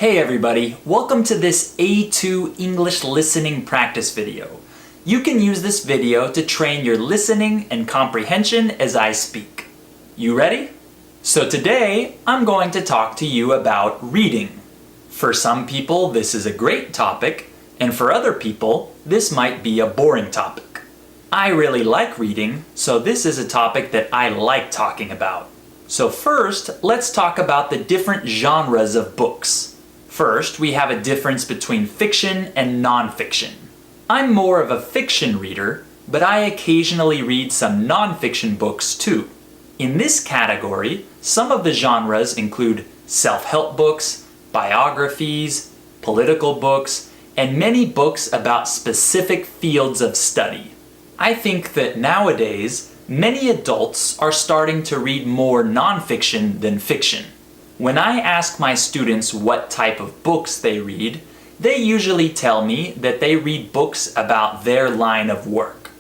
Hey everybody, welcome to this A2 English listening practice video. You can use this video to train your listening and comprehension as I speak. You ready? So today, I'm going to talk to you about reading. For some people, this is a great topic, and for other people, this might be a boring topic. I really like reading, so this is a topic that I like talking about. So first, let's talk about the different genres of books. First, we have a difference between fiction and nonfiction. I'm more of a fiction reader, but I occasionally read some nonfiction books too. In this category, some of the genres include self-help books, biographies, political books, and many books about specific fields of study. I think that nowadays, many adults are starting to read more nonfiction than fiction. When I ask my students what type of books they read, they usually tell me that they read books about their line of work.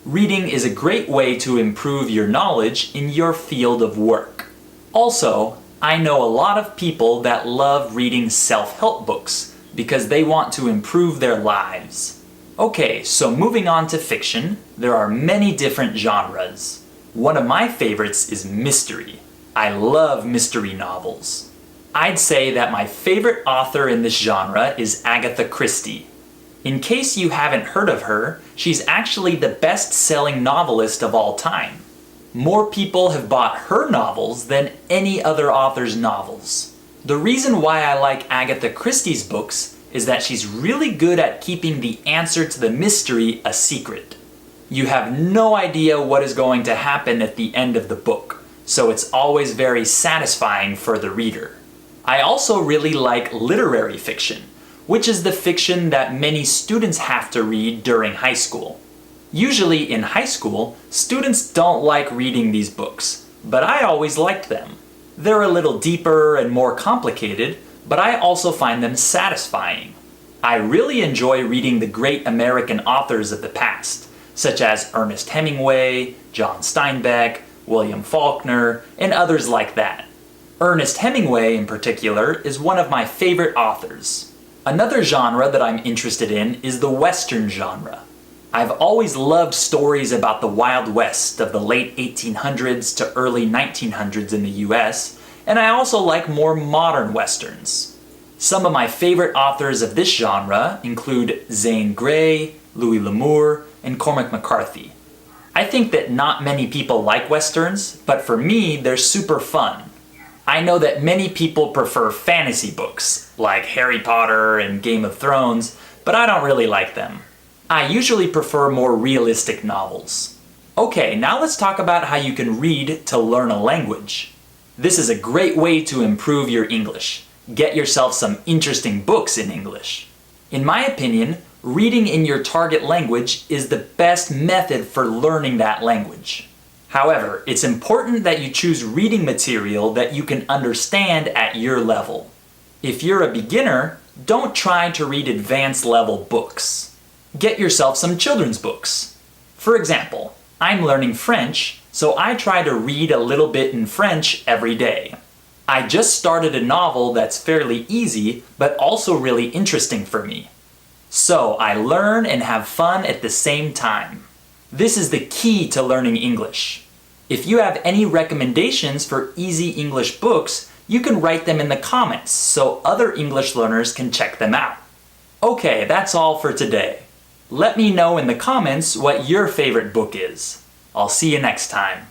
Reading is a great way to improve your knowledge in your field of work. Also, I know a lot of people that love reading self-help books because they want to improve their lives. Okay, so moving on to fiction, there are many different genres. One of my favorites is mystery. I love mystery novels. I'd say that my favorite author in this genre is Agatha Christie. In case you haven't heard of her, she's actually the best-selling novelist of all time. More people have bought her novels than any other author's novels. The reason why I like Agatha Christie's books is that she's really good at keeping the answer to the mystery a secret. You have no idea what is going to happen at the end of the book, so it's always very satisfying for the reader. I also really like literary fiction, which is the fiction that many students have to read during high school. Usually in high school, students don't like reading these books, but I always liked them. They're a little deeper and more complicated, but I also find them satisfying. I really enjoy reading the great American authors of the past, such as Ernest Hemingway, John Steinbeck, William Faulkner, and others like that. Ernest Hemingway, in particular, is one of my favorite authors. Another genre that I'm interested in is the Western genre. I've always loved stories about the Wild West of the late 1800s to early 1900s in the US, and I also like more modern Westerns. Some of my favorite authors of this genre include Zane Grey, Louis L'Amour, and Cormac McCarthy. I think that not many people like Westerns, but for me, they're super fun. I know that many people prefer fantasy books, like Harry Potter and Game of Thrones, but I don't really like them. I usually prefer more realistic novels. Okay, now let's talk about how you can read to learn a language. This is a great way to improve your English. Get yourself some interesting books in English. In my opinion, reading in your target language is the best method for learning that language. However, it's important that you choose reading material that you can understand at your level. If you're a beginner, don't try to read advanced level books. Get yourself some children's books. For example, I'm learning French, so I try to read a little bit in French every day. I just started a novel that's fairly easy, but also really interesting for me. So I learn and have fun at the same time. This is the key to learning English. If you have any recommendations for easy English books, you can write them in the comments so other English learners can check them out. Okay, that's all for today. Let me know in the comments what your favorite book is. I'll see you next time.